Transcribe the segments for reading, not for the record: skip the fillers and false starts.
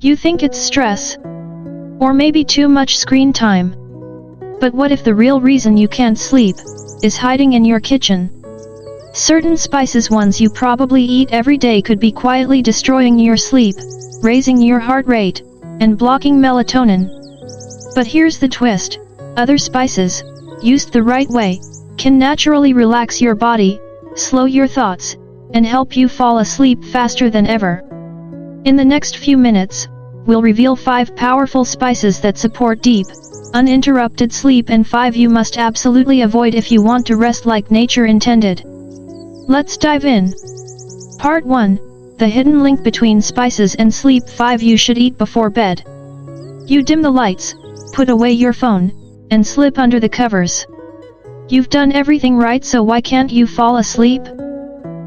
You think it's stress? Or maybe too much screen time? But what if the real reason you can't sleep is hiding in your kitchen? Certain spices, ones you probably eat every day, could be quietly destroying your sleep, raising your heart rate, and blocking melatonin. But here's the twist: other spices, used the right way, can naturally relax your body, slow your thoughts, and help you fall asleep faster than ever. In the next few minutes, we'll reveal 5 powerful spices that support deep, uninterrupted sleep, and 5 you must absolutely avoid if you want to rest like nature intended. Let's dive in. Part 1: The hidden link between spices and sleep. 5 you should eat before bed. You dim the lights, put away your phone, and slip under the covers. You've done everything right, so why can't you fall asleep?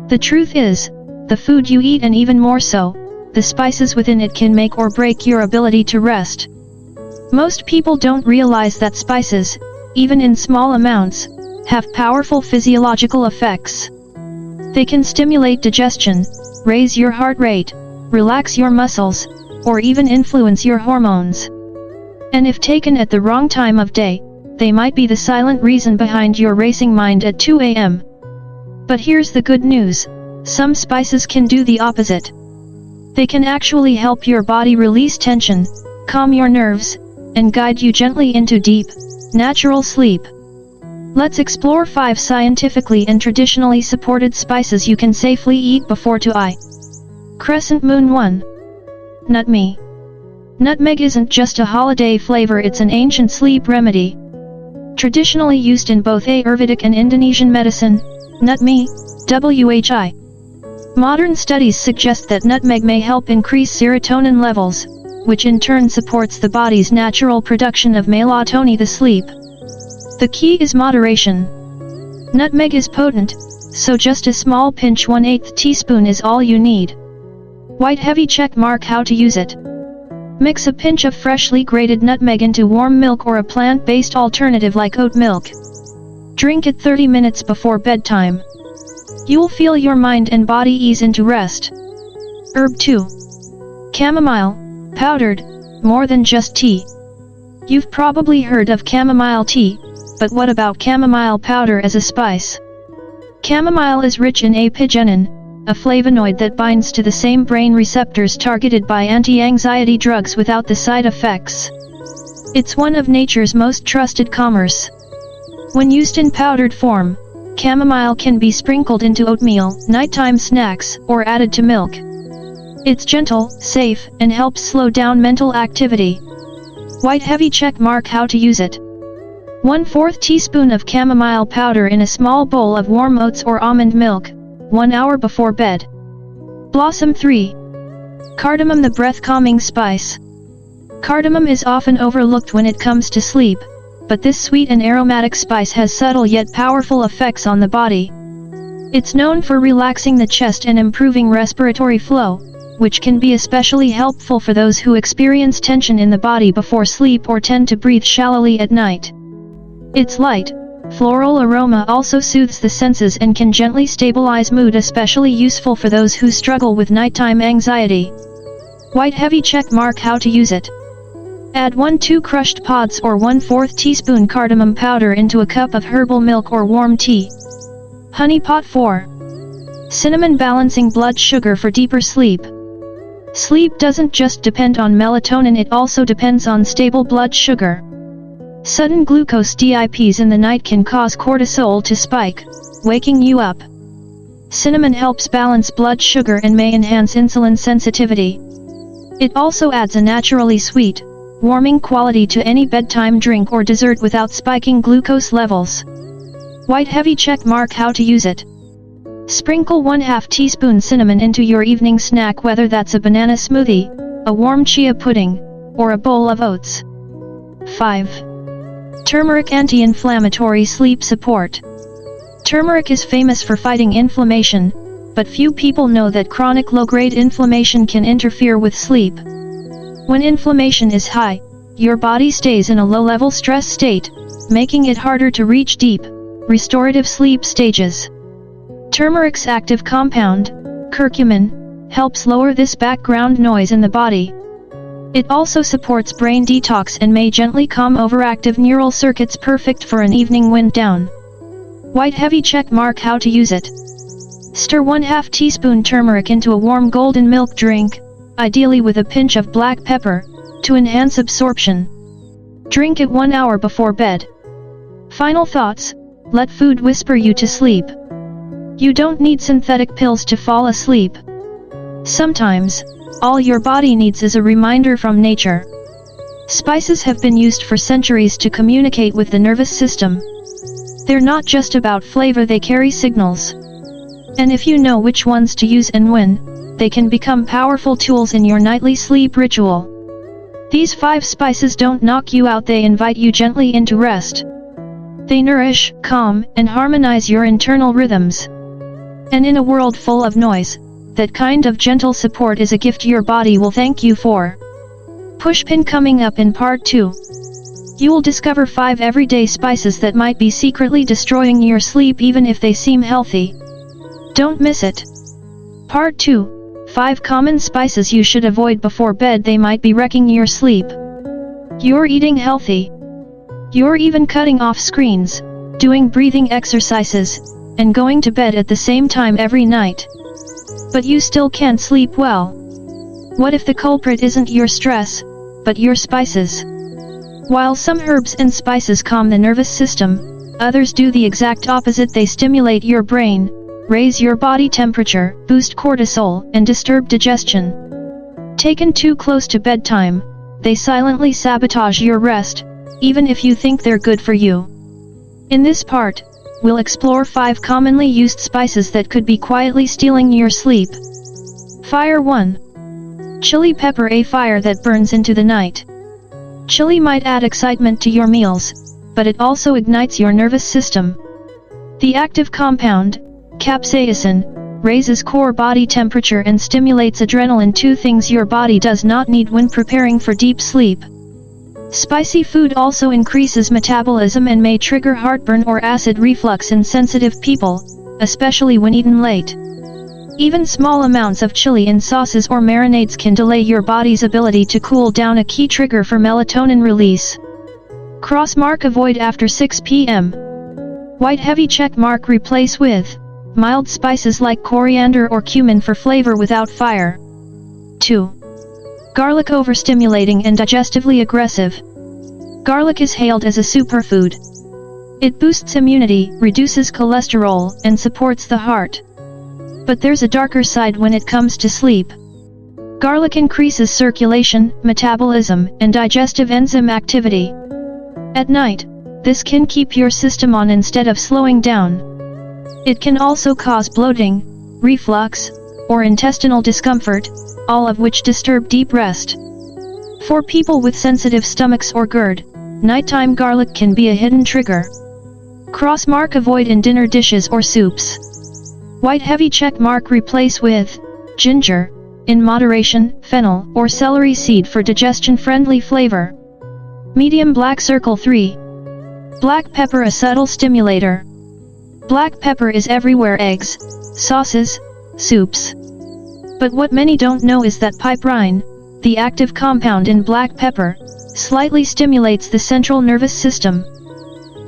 The truth is, the food you eat, and even more so, the spices within it, can make or break your ability to rest. Most people don't realize that spices, even in small amounts, have powerful physiological effects. They can stimulate digestion, raise your heart rate, relax your muscles, or even influence your hormones. And if taken at the wrong time of day, they might be the silent reason behind your racing mind at 2 a.m. But here's the good news: some spices can do the opposite. They can actually help your body release tension, calm your nerves, and guide you gently into deep, natural sleep. Let's explore 5 scientifically and traditionally supported spices you can safely eat before 2 a.m. Crescent Moon. 1. Nutmeg. Nutmeg isn't just a holiday flavor, it's an ancient sleep remedy. Traditionally used in both Ayurvedic and Indonesian medicine, nutmeg, WHI. Modern studies suggest that nutmeg may help increase serotonin levels, which in turn supports the body's natural production of melatonin, the sleep. The key is moderation. Nutmeg is potent, so just a small pinch, 1/8 teaspoon, is all you need. White heavy check mark. How to use it. Mix a pinch of freshly grated nutmeg into warm milk or a plant-based alternative like oat milk. Drink it 30 minutes before bedtime. You'll feel your mind and body ease into rest. Herb 2. Chamomile, powdered, more than just tea. You've probably heard of chamomile tea, but what about chamomile powder as a spice? Chamomile is rich in apigenin, a flavonoid that binds to the same brain receptors targeted by anti-anxiety drugs without the side effects. It's one of nature's most trusted commerce. When used in powdered form, chamomile can be sprinkled into oatmeal, nighttime snacks, or added to milk. It's gentle, safe, and helps slow down mental activity. White heavy check mark. How to use it. 1/4 teaspoon of chamomile powder in a small bowl of warm oats or almond milk, 1 hour before bed. Blossom 3. Cardamom, the breath-calming spice. Cardamom is often overlooked when it comes to sleep, but this sweet and aromatic spice has subtle yet powerful effects on the body. It's known for relaxing the chest and improving respiratory flow, which can be especially helpful for those who experience tension in the body before sleep or tend to breathe shallowly at night. Its light, floral aroma also soothes the senses and can gently stabilize mood, especially useful for those who struggle with nighttime anxiety. White heavy check mark. How to use it. Add 1-2 crushed pods or 1/4 teaspoon cardamom powder into a cup of herbal milk or warm tea. Honey pot 4. Cinnamon, balancing blood sugar for deeper sleep. Sleep doesn't just depend on melatonin, it also depends on stable blood sugar. Sudden glucose dips in the night can cause cortisol to spike, waking you up. Cinnamon helps balance blood sugar and may enhance insulin sensitivity. It also adds a naturally sweet, warming quality to any bedtime drink or dessert without spiking glucose levels. White heavy check mark. How to use it. Sprinkle 1/2 teaspoon cinnamon into your evening snack, whether that's a banana smoothie, a warm chia pudding, or a bowl of oats. 5. Turmeric, anti-inflammatory sleep support. Turmeric is famous for fighting inflammation, but few people know that chronic low-grade inflammation can interfere with sleep. When inflammation is high, your body stays in a low-level stress state, making it harder to reach deep, restorative sleep stages. Turmeric's active compound, curcumin, helps lower this background noise in the body. It also supports brain detox and may gently calm overactive neural circuits, perfect for an evening wind down. White heavy check mark. How to use it. Stir 1/2 teaspoon turmeric into a warm golden milk drink, ideally with a pinch of black pepper, to enhance absorption. Drink it 1 hour before bed. Final thoughts: let food whisper you to sleep. You don't need synthetic pills to fall asleep. Sometimes, all your body needs is a reminder from nature. Spices have been used for centuries to communicate with the nervous system. They're not just about flavor, they carry signals. And if you know which ones to use and when, they can become powerful tools in your nightly sleep ritual. These 5 spices don't knock you out, they invite you gently into rest. They nourish, calm, and harmonize your internal rhythms. And in a world full of noise, that kind of gentle support is a gift your body will thank you for. Pushpin coming up in part 2. You will discover 5 everyday spices that might be secretly destroying your sleep even if they seem healthy. Don't miss it. Part 2. 5 common spices you should avoid before bed, they might be wrecking your sleep. You're eating healthy. You're even cutting off screens, doing breathing exercises, and going to bed at the same time every night. But you still can't sleep well. What if the culprit isn't your stress, but your spices? While some herbs and spices calm the nervous system, others do the exact opposite. They stimulate your brain, raise your body temperature, boost cortisol, and disturb digestion. Taken too close to bedtime, they silently sabotage your rest, even if you think they're good for you. In this part, we'll explore 5 commonly used spices that could be quietly stealing your sleep. Fire 1. Chili pepper, a fire that burns into the night. Chili might add excitement to your meals, but it also ignites your nervous system. The active compound, capsaicin, raises core body temperature and stimulates adrenaline, 2 things your body does not need when preparing for deep sleep. Spicy food also increases metabolism and may trigger heartburn or acid reflux in sensitive people, especially when eaten late. Even small amounts of chili in sauces or marinades can delay your body's ability to cool down, a key trigger for melatonin release. Cross mark. Avoid after 6 p.m. White heavy check mark. Replace with mild spices like coriander or cumin for flavor without fire. 2. Garlic, overstimulating and digestively aggressive. Garlic is hailed as a superfood. It boosts immunity, reduces cholesterol, and supports the heart. But there's a darker side when it comes to sleep. Garlic increases circulation, metabolism, and digestive enzyme activity. At night, this can keep your system on instead of slowing down. It can also cause bloating, reflux, or intestinal discomfort, all of which disturb deep rest. For people with sensitive stomachs or GERD, nighttime garlic can be a hidden trigger. Cross mark. Avoid in dinner dishes or soups. White heavy check mark. Replace with ginger, in moderation, fennel or celery seed for digestion-friendly flavor. Medium black circle. 3. Black pepper, a subtle stimulator. Black pepper is everywhere: eggs, sauces, soups. But what many don't know is that piperine, the active compound in black pepper, slightly stimulates the central nervous system.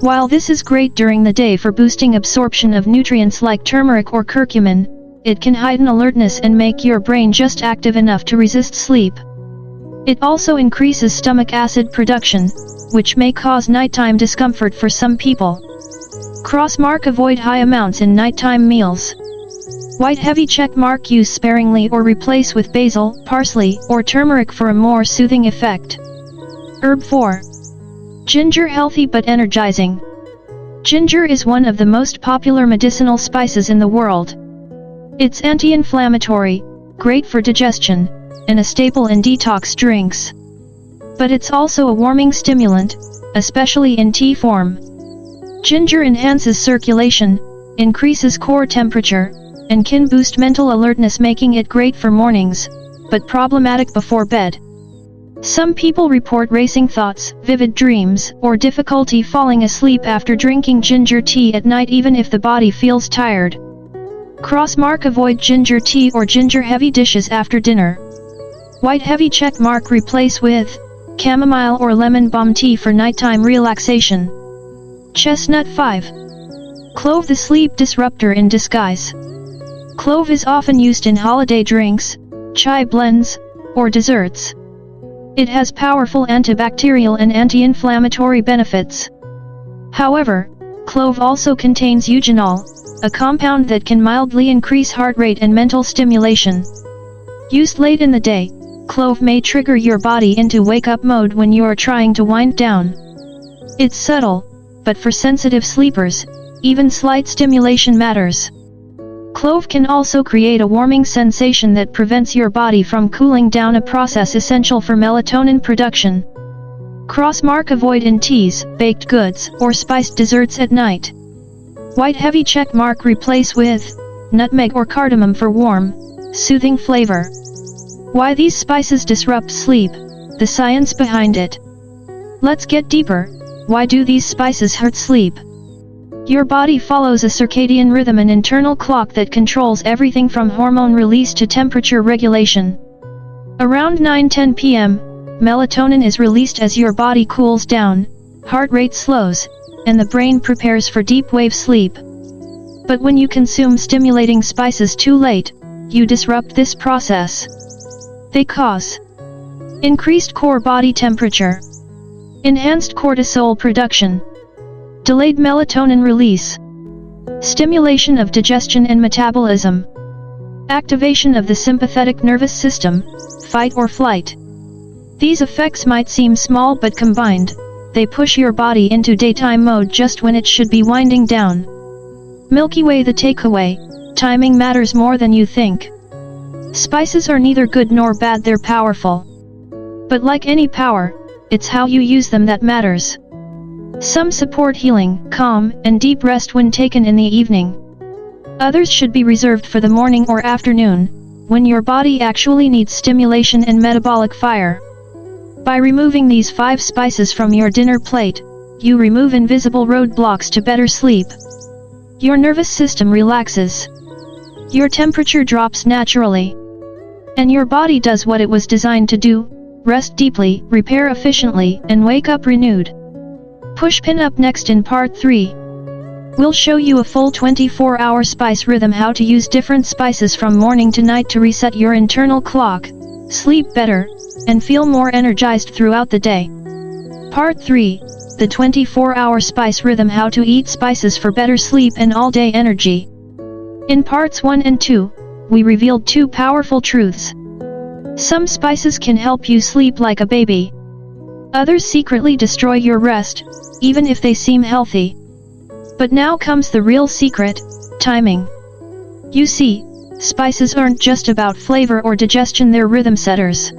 While this is great during the day for boosting absorption of nutrients like turmeric or curcumin, it can heighten alertness and make your brain just active enough to resist sleep. It also increases stomach acid production, which may cause nighttime discomfort for some people. Cross mark. Avoid high amounts in nighttime meals. White heavy check mark. Use sparingly or replace with basil, parsley, or turmeric for a more soothing effect. Herb 4. Ginger, healthy but energizing. Ginger is one of the most popular medicinal spices in the world. It's anti-inflammatory, great for digestion, and a staple in detox drinks. But it's also a warming stimulant, especially in tea form. Ginger enhances circulation, increases core temperature, and can boost mental alertness, making it great for mornings, but problematic before bed. Some people report racing thoughts, vivid dreams, or difficulty falling asleep after drinking ginger tea at night, even if the body feels tired. Cross mark. Avoid ginger tea or ginger-heavy dishes after dinner. White heavy check mark replace with chamomile or lemon balm tea for nighttime relaxation. Chestnut 5. Clove, the sleep disruptor in disguise. Clove is often used in holiday drinks, chai blends, or desserts. It has powerful antibacterial and anti-inflammatory benefits. However, clove also contains eugenol, a compound that can mildly increase heart rate and mental stimulation. Used late in the day, clove may trigger your body into wake-up mode when you are trying to wind down. It's subtle, but for sensitive sleepers, even slight stimulation matters. Clove can also create a warming sensation that prevents your body from cooling down, a process essential for melatonin production. Crossmark, avoid in teas, baked goods, or spiced desserts at night. White heavy check mark replace with nutmeg or cardamom for warm, soothing flavor. Why these spices disrupt sleep, the science behind it. Let's get deeper. Why do these spices hurt sleep? Your body follows a circadian rhythm, an internal clock that controls everything from hormone release to temperature regulation. Around 9-10 p.m., melatonin is released as your body cools down, heart rate slows, and the brain prepares for deep wave sleep. But when you consume stimulating spices too late, you disrupt this process. They cause increased core body temperature, enhanced cortisol production, delayed melatonin release, stimulation of digestion and metabolism, activation of the sympathetic nervous system, fight or flight. These effects might seem small, but combined, they push your body into daytime mode just when it should be winding down. Milky Way, the takeaway: timing matters more than you think. Spices are neither good nor bad, they're powerful. But like any power, it's how you use them that matters. Some support healing, calm, and deep rest when taken in the evening. Others should be reserved for the morning or afternoon, when your body actually needs stimulation and metabolic fire. By removing these 5 spices from your dinner plate, you remove invisible roadblocks to better sleep. Your nervous system relaxes. Your temperature drops naturally. And your body does what it was designed to do: rest deeply, repair efficiently, and wake up renewed. Pushpin up next. In part 3, we'll show you a full 24-hour spice rhythm, how to use different spices from morning to night to reset your internal clock, sleep better, and feel more energized throughout the day. Part 3, the 24-hour spice rhythm, how to eat spices for better sleep and all-day energy. In parts 1 and 2, we revealed 2 powerful truths. Some spices can help you sleep like a baby. Others secretly destroy your rest, even if they seem healthy. But now comes the real secret: timing. You see, spices aren't just about flavor or digestion, they're rhythm setters.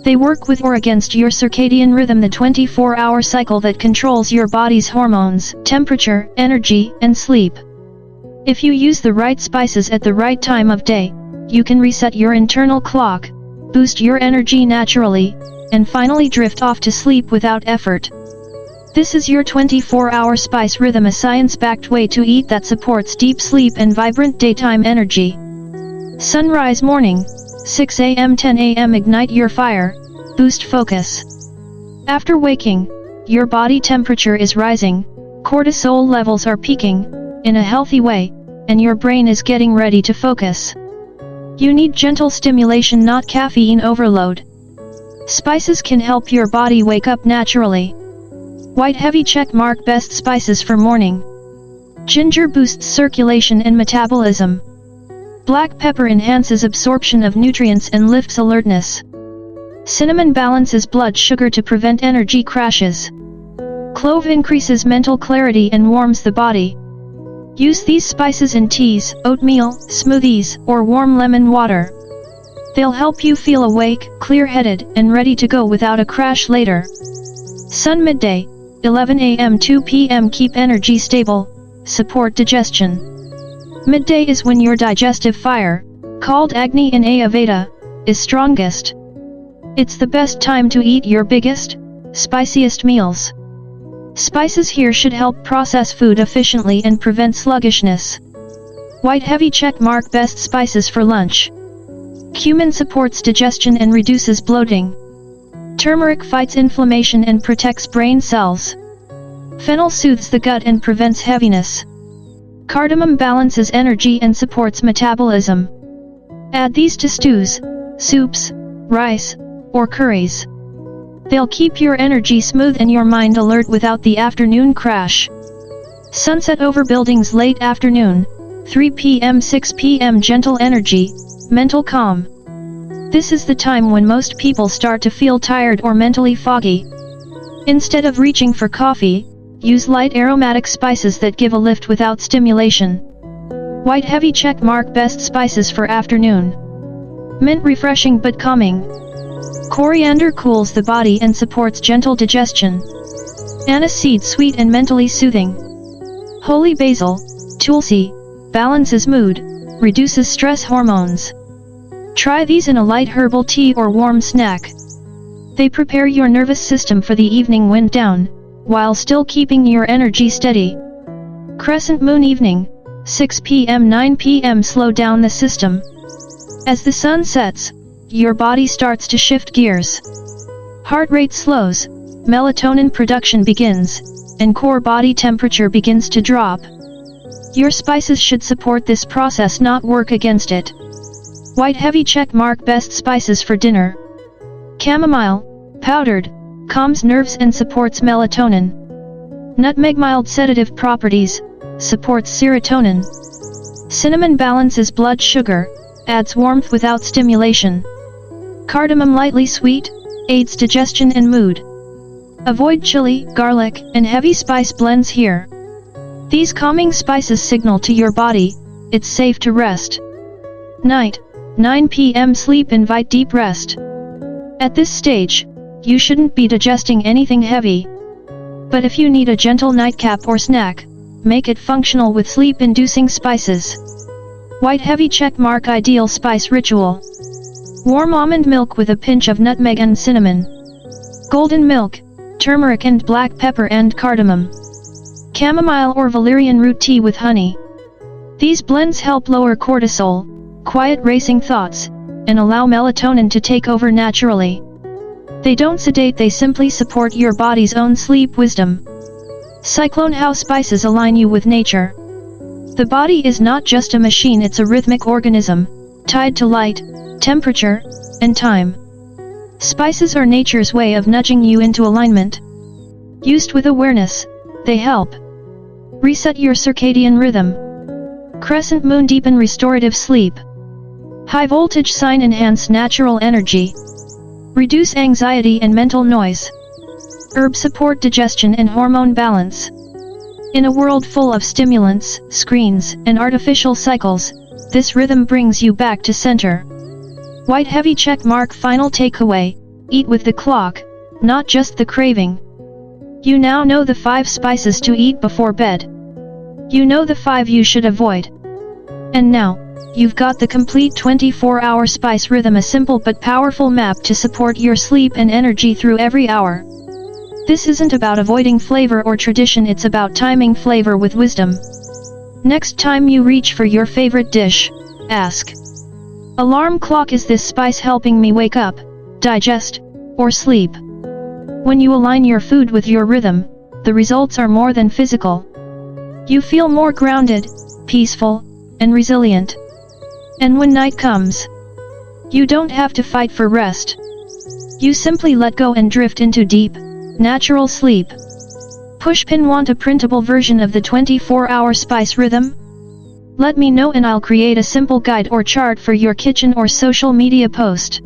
They work with or against your circadian rhythm, the 24-hour cycle that controls your body's hormones, temperature, energy, and sleep. If you use the right spices at the right time of day, you can reset your internal clock, boost your energy naturally, and finally drift off to sleep without effort. This is your 24-hour spice rhythm, a science-backed way to eat that supports deep sleep and vibrant daytime energy. Sunrise morning, 6 a.m. 10 a.m. Ignite your fire, boost focus. After waking, your body temperature is rising, cortisol levels are peaking, in a healthy way, and your brain is getting ready to focus. You need gentle stimulation, not caffeine overload. Spices can help your body wake up naturally. White heavy check mark, best spices for morning. Ginger boosts circulation and metabolism. Black pepper enhances absorption of nutrients and lifts alertness. Cinnamon balances blood sugar to prevent energy crashes. Clove increases mental clarity and warms the body. Use these spices in teas, oatmeal, smoothies, or warm lemon water. They'll help you feel awake, clear-headed, and ready to go without a crash later. Sun midday, 11 a.m. 2 p.m. Keep energy stable, support digestion. Midday is when your digestive fire, called Agni in Ayurveda, is strongest. It's the best time to eat your biggest, spiciest meals. Spices here should help process food efficiently and prevent sluggishness. White heavy check mark, best spices for lunch. Cumin supports digestion and reduces bloating. Turmeric fights inflammation and protects brain cells. Fennel soothes the gut and prevents heaviness. Cardamom balances energy and supports metabolism. Add these to stews, soups, rice, or curries. They'll keep your energy smooth and your mind alert without the afternoon crash. Sunset over buildings late afternoon, 3 p.m. 6 p.m. Gentle energy, mental calm. This is the time when most people start to feel tired or mentally foggy. Instead of reaching for coffee, use light aromatic spices that give a lift without stimulation. White heavy check mark best spices for afternoon. Mint refreshing but calming. Coriander cools the body and supports gentle digestion. Anise seed sweet and mentally soothing. Holy basil, tulsi, balances mood, reduces stress hormones. Try these in a light herbal tea or warm snack. They prepare your nervous system for the evening wind down, while still keeping your energy steady. Crescent moon evening, 6 p.m. 9 p.m. Slow down the system. As the sun sets, your body starts to shift gears. Heart rate slows, melatonin production begins, and core body temperature begins to drop. Your spices should support this process, not work against it. White heavy check mark best spices for dinner. Chamomile, powdered, calms nerves and supports melatonin. Nutmeg mild sedative properties, supports serotonin. Cinnamon balances blood sugar, adds warmth without stimulation. Cardamom lightly sweet, aids digestion and mood. Avoid chili, garlic, and heavy spice blends here. These calming spices signal to your body, it's safe to rest. Night, 9 p.m. Sleep invite deep rest. At this stage, you shouldn't be digesting anything heavy. But if you need a gentle nightcap or snack, make it functional with sleep-inducing spices. White heavy check mark ideal spice ritual. Warm almond milk with a pinch of nutmeg and cinnamon. Golden milk, turmeric and black pepper and cardamom. Chamomile or valerian root tea with honey. These blends help lower cortisol, quiet racing thoughts, and allow melatonin to take over naturally. They don't sedate, they simply support your body's own sleep wisdom. Cyclone how spices align you with nature. The body is not just a machine, it's a rhythmic organism, tied to light, temperature, and time. Spices are nature's way of nudging you into alignment. Used with awareness, they help reset your circadian rhythm. Crescent moon deepen restorative sleep. High voltage sign enhance natural energy. Reduce anxiety and mental noise. Herbs support digestion and hormone balance. In a world full of stimulants, screens, and artificial cycles, this rhythm brings you back to center. White heavy check mark final takeaway, eat with the clock, not just the craving. You now know the 5 spices to eat before bed. You know the 5 you should avoid. And now, you've got the complete 24-hour spice rhythm, a simple but powerful map to support your sleep and energy through every hour. This isn't about avoiding flavor or tradition, it's about timing flavor with wisdom. Next time you reach for your favorite dish, ask: alarm clock, is this spice helping me wake up, digest, or sleep? When you align your food with your rhythm, the results are more than physical. You feel more grounded, peaceful, and resilient. And when night comes, you don't have to fight for rest. You simply let go and drift into deep, natural sleep. Pushpin, want a printable version of the 24-hour spice rhythm? Let me know and I'll create a simple guide or chart for your kitchen or social media post.